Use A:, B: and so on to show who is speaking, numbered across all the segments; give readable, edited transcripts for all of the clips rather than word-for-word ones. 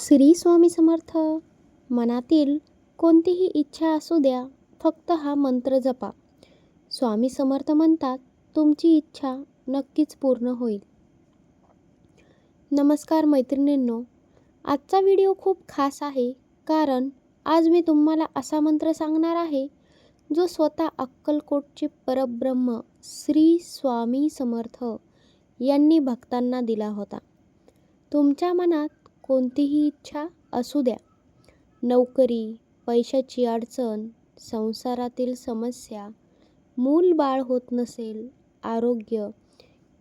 A: श्री स्वामी समर्थ. मनातील कोणतीही इच्छा असू द्या, फक्त हा मंत्र जपा. स्वामी समर्थ म्हणतात, तुमची इच्छा नक्कीच पूर्ण होईल. नमस्कार मैत्रिणींनो, आजचा व्हिडिओ खूप खास आहे, कारण आज मी तुम्हाला असा मंत्र सांगणार आहे जो स्वतः अक्कलकोटचे परब्रह्म श्री स्वामी समर्थ यांनी भक्तांना दिला होता. तुमच्या मनात कोणतीही इच्छा असू द्या, नोकरी, पैशाची अडचण, संसारातील समस्या, मूल बाळ होत नसेल, आरोग्य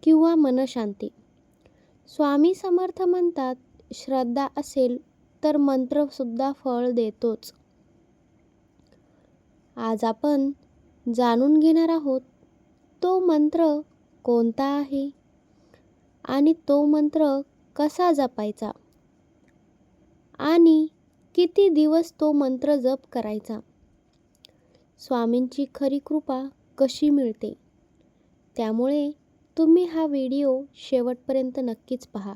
A: किंवा मनशांती. स्वामी समर्थ म्हणतात, श्रद्धा असेल तर मंत्रसुद्धा फळ देतोच. आज आपण जाणून घेणार आहोत तो मंत्र कोणता आहे आणि तो मंत्र कसा जपायचा आणि किती दिवस तो मंत्र जप करायचा. स्वामींची खरी कृपा कशी मिळते, त्यामुळे तुम्ही हा व्हिडिओ शेवटपर्यंत नक्कीच पहा.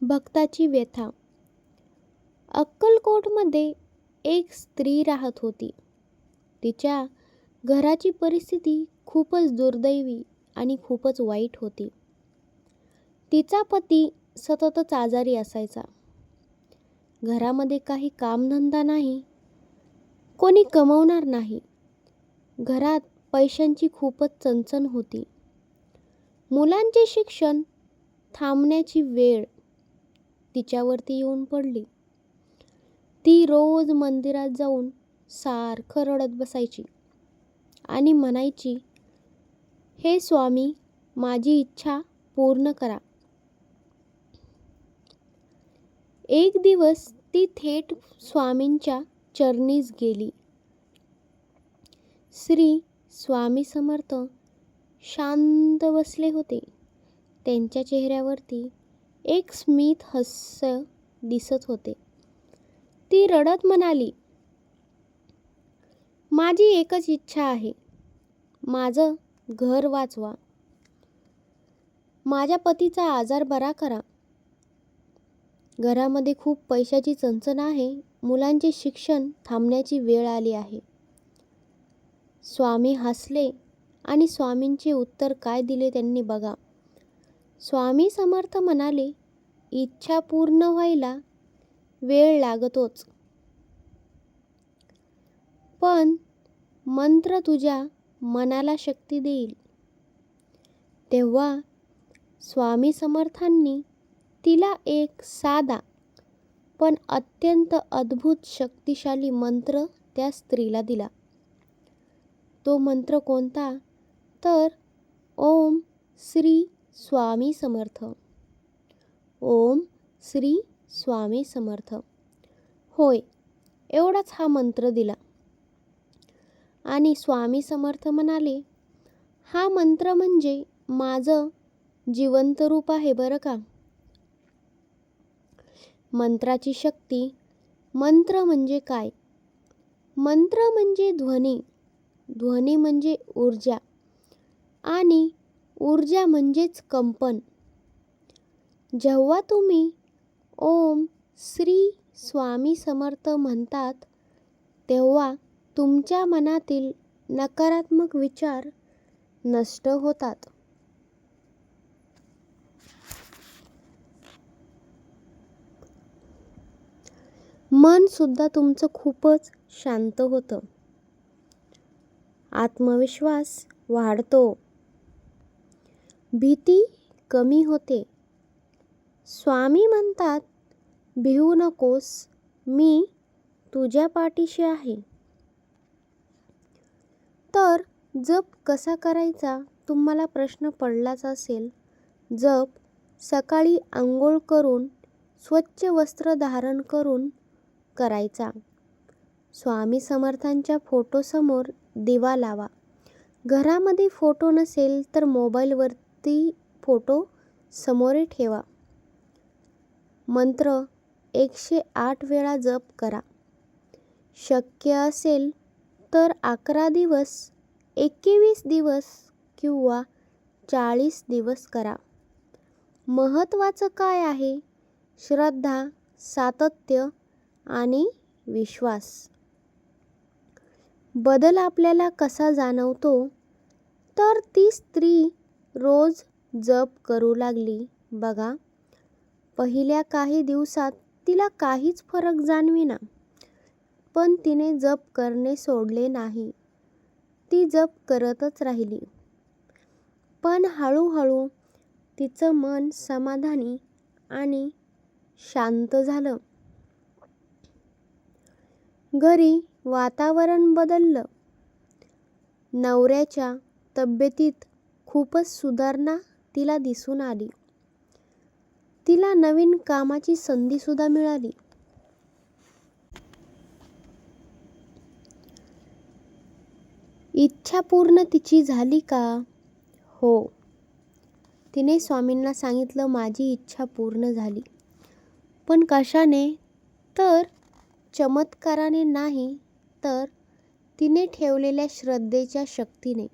A: भक्ताची व्यथा. अक्कलकोटमध्ये एक स्त्री राहत होती. तिच्या घराची परिस्थिती खूपच दुर्दैवी आणि खूपच वाईट होती. तिचा पती सततच आजारी असायचा. घरामध्ये काही कामधंदा नाही, कोणी कमवणार नाही. घरात पैशांची खूपच चणचण होती. मुलांचे शिक्षण थांबण्याची वेळ तिच्यावरती येऊन पडली. ती रोज मंदिरात जाऊन सारखं रडत बसायची आणि म्हणायची, हे स्वामी, माझी इच्छा पूर्ण करा. एक दिवस ती थेट स्वामींच्या चरणीस गेली. श्री स्वामी समर्थ शांत बसले होते. त्यांच्या चेहऱ्यावरती एक स्मित हास्य दिसत होते. ती रडत म्हणाली, माझी एकच इच्छा आहे, माझं घर वाचवा, माझ्या पतीचा आजार बरा करा. घरामध्ये खूप पैशाची चणचण आहे, मुलांचे शिक्षण थांबण्याची वेळ आली आहे. स्वामी हसले आणि स्वामींचे उत्तर काय दिले त्यांनी बघा. स्वामी समर्थ म्हणाले, इच्छा पूर्ण व्हायला वेळ लागतोच, पण मंत्र तुझ्या मनाला शक्ती देईल. तेव्हा स्वामी समर्थांनी तिला एक साधा पण अत्यंत अद्भुत शक्तिशाली मंत्र त्या स्त्रीला दिला. तो मंत्र कोणता, तर ओम श्री स्वामी समर्थ. ओम श्री स्वामी समर्थ. होय, एवढाच हा मंत्र दिला. आणि स्वामी समर्थ म्हणाले, हा मंत्र म्हणजे माझं जिवंत रूप आहे बरं का. मंत्राची शक्ती. मंत्र म्हणजे काय? मंत्र म्हणजे ध्वनी, ध्वनी म्हणजे ऊर्जा आणि ऊर्जा म्हणजेच कंपन. जेव्हा तुम्ही ओम श्री स्वामी समर्थ म्हणतात, तेव्हा तुमच्या मनातील नकारात्मक विचार नष्ट होतात. मन सुद्धा तुमचं खूपच शांत होतं. आत्मविश्वास वाढतो. भीती कमी होते. स्वामी म्हणतात, भिवू नकोस, मी तुझ्या पाठीशी आहे. तर जप कसा करायचा तुम्हाला प्रश्न पडलाच असेल. जप सकाळी अंघोळ करून स्वच्छ वस्त्र धारण करून करायचा. स्वामी समर्थांच्या फोटोसमोर दिवा लावा. घरामध्ये फोटो नसेल तर मोबाईलवरती फोटो समोर ठेवा. मंत्र 108 वेळा जप करा. शक्य असेल तर 11 दिवस, 21 दिवस किंवा 40 दिवस करा. महत्त्वाचं काय आहे, श्रद्धा, सातत्य आणि विश्वास. बदल आपल्याला कसा जाणवतो? तर ती स्त्री रोज जप करू लागली बघा. पहिल्या काही दिवसात तिला काहीच फरक जाणविना, पण तिने जप करणे सोडले नाही. ती जप करतच राहिली. पण हळूहळू तिचं मन समाधानी आणि शांत झालं. घरी वातावरण बदललं. नवऱ्याच्या तब्येतीत खूपच सुधारणा तिला दिसून आली. तिला नवीन कामाची संधीसुद्धा मिळाली. इच्छा पूर्ण तिची झाली का? हो. तिने स्वामींना सांगितलं, माझी इच्छा पूर्ण झाली. पण कशाने? तर चमत्काराने नाही, तर तिने ठेवलेल्या श्रद्धेच्या शक्तीने.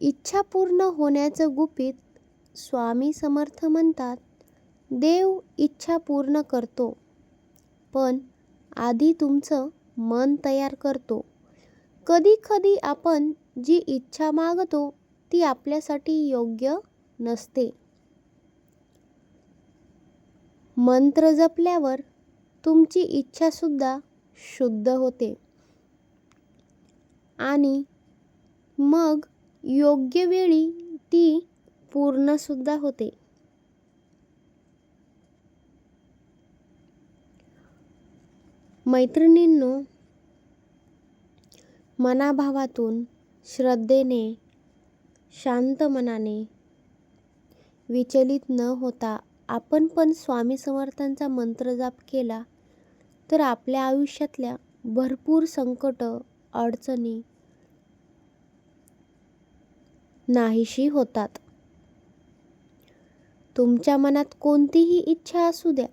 A: इच्छा पूर्ण होण्याचं गुपित स्वामी समर्थ म्हणतात, देव इच्छा पूर्ण करतो, पण आधी तुमचं मन तयार करतो. कधी कधी आपण जी इच्छा मागतो ती आपल्यासाठी योग्य नसते. मंत्र जपल्यावर तुमची इच्छासुद्धा शुद्ध होते आणि मग योग्य वेळी ती पूर्णसुद्धा होते. मैत्रिणींनो, मनाभावातून, श्रद्धेने, शांत मनाने, विचलित न होता आपण पण स्वामी समर्थांचा मंत्र जाप केला तर आपल्या आयुष्यातल्या भरपूर संकट, अडचणी नाहीशी होतात. तुमच्या मनात कोणतीही इच्छा असू द्या,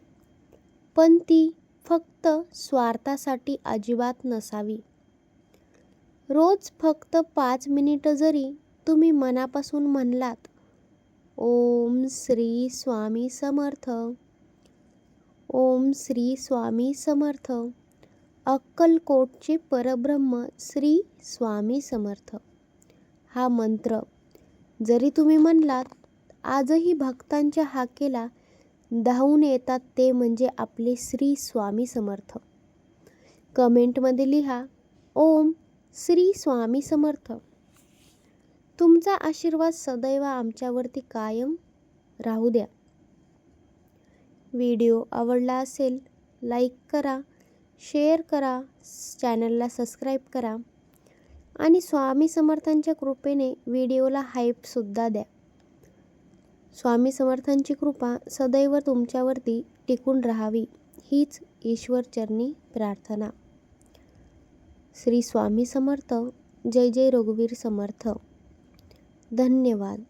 A: पण ती फक्त स्वार्थासाठी अजिबात नसावी. रोज फक्त 5 मिनिटं जरी तुम्ही मनापासून म्हणलात, ओम श्री स्वामी समर्थ, ओम श्री स्वामी समर्थ, अक्कलकोटचे परब्रह्म श्री स्वामी समर्थ, हा मंत्र जरी तुम्ही म्हणलात, आजही भक्तांच्या हाकेला धावून येतात ते म्हणजे आपले श्री स्वामी समर्थ. कमेंटमध्ये लिहा, ओम श्री स्वामी समर्थ. तुमचा आशीर्वाद सदैव आमच्यावरती कायम राहू द्या. व्हिडिओ आवडला असेल लाईक करा, शेअर करा, चॅनलला सबस्क्राईब करा आणि स्वामी समर्थांच्या कृपेने व्हिडिओला हाईपसुद्धा द्या. स्वामी समर्थांची कृपा सदैव तुमच्यावरती टिकून राहावी हीच ईश्वरचरणी प्रार्थना. श्री स्वामी समर्थ. जय जय रघुवीर समर्थ. धन्यवाद.